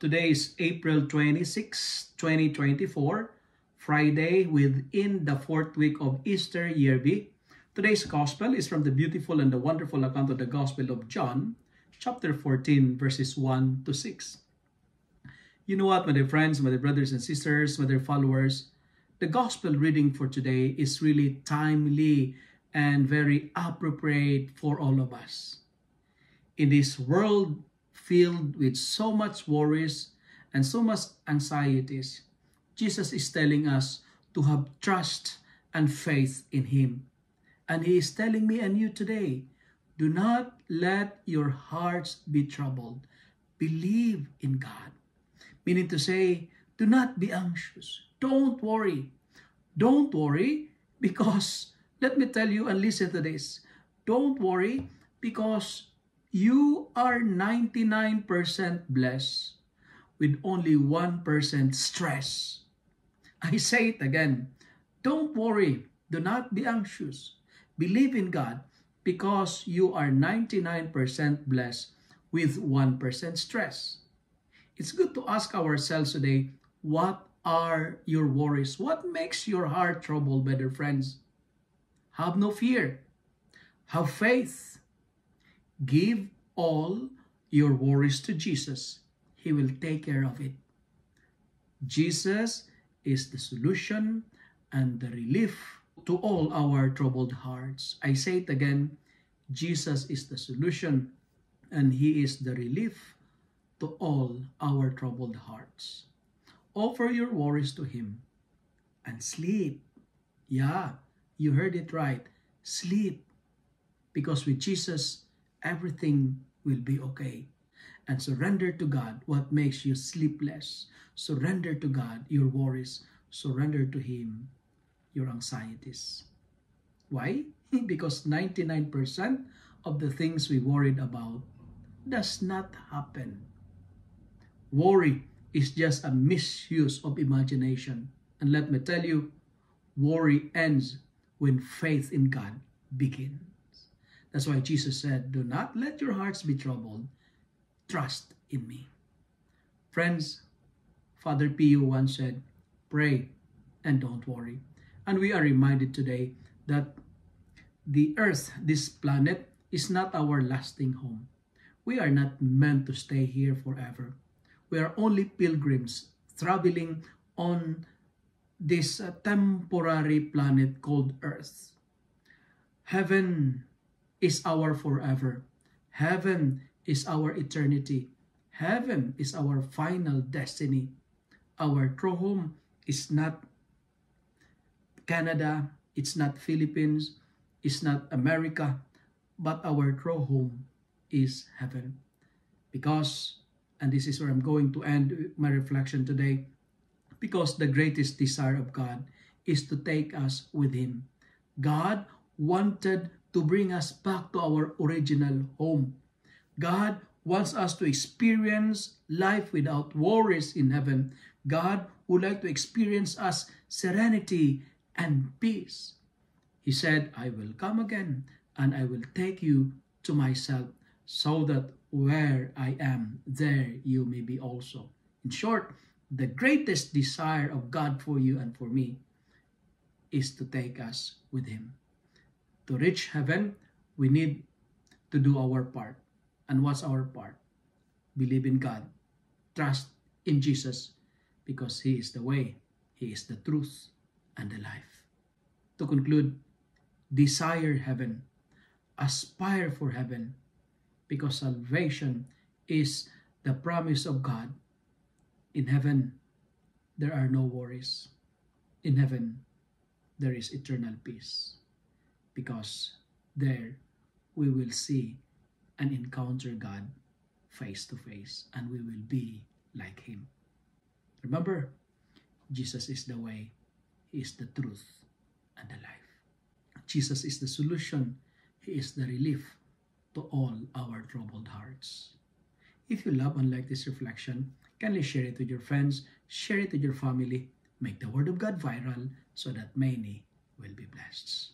Today is April 26, 2024, Friday within the fourth week of Easter Year B. Today's Gospel is from the beautiful and the wonderful account of the Gospel of John, chapter 14, verses 1 to 6. You know what, my dear friends, my dear brothers and sisters, my dear followers, the Gospel reading for today is really timely and very appropriate for all of us. In this world filled with so much worries and so much anxieties, Jesus is telling us to have trust and faith in Him. And He is telling me and you today, do not let your hearts be troubled. Believe in God. Meaning to say, do not be anxious. Don't worry. Don't worry because, let me tell you and listen to this. Don't worry because you are 99% blessed with only 1% stress. I say it again. Don't worry. Do not be anxious. Believe in God because you are 99% blessed with 1% stress. It's good to ask ourselves today, what are your worries? What makes your heart troubled, better friends? Have no fear. Have faith. Give all your worries to Jesus. He will take care of it. Jesus is the solution and the relief to all our troubled hearts. I say it again, Jesus is the solution and He is the relief to all our troubled hearts. Offer your worries to Him and sleep. Yeah, you heard it right. Sleep. Because with Jesus, everything will be okay. And surrender to God what makes you sleepless. Surrender to God your worries. Surrender to Him your anxieties. Why? Because 99% of the things we worried about does not happen. Worry is just a misuse of imagination. And let me tell you, worry ends when faith in God begins. That's why Jesus said, do not let your hearts be troubled. Trust in me. Friends, Father Pio once said, pray and don't worry. And we are reminded today that the earth, this planet, is not our lasting home. We are not meant to stay here forever. We are only pilgrims traveling on this temporary planet called Earth. Heaven is our forever. Heaven is our eternity. Heaven is our final destiny. Our true home is not Canada, it's not Philippines, it's not America, but our true home is heaven. Because, and this is where I'm going to end my reflection today, because the greatest desire of God is to take us with Him. God wanted to bring us back to our original home. God wants us to experience life without worries in heaven. God would like to experience us serenity and peace. He said, I will come again and I will take you to myself so that where I am, there you may be also. In short, the greatest desire of God for you and for me is to take us with Him. To reach heaven, we need to do our part. And what's our part? Believe in God. Trust in Jesus because He is the way, He is the truth, and the life. To conclude, desire heaven. Aspire for heaven because salvation is the promise of God. In heaven, there are no worries. In heaven, there is eternal peace. Because there we will see and encounter God face to face and we will be like Him. Remember, Jesus is the way, He is the truth and the life. Jesus is the solution, He is the relief to all our troubled hearts. If you love and like this reflection, kindly share it with your friends, share it with your family, make the Word of God viral so that many will be blessed.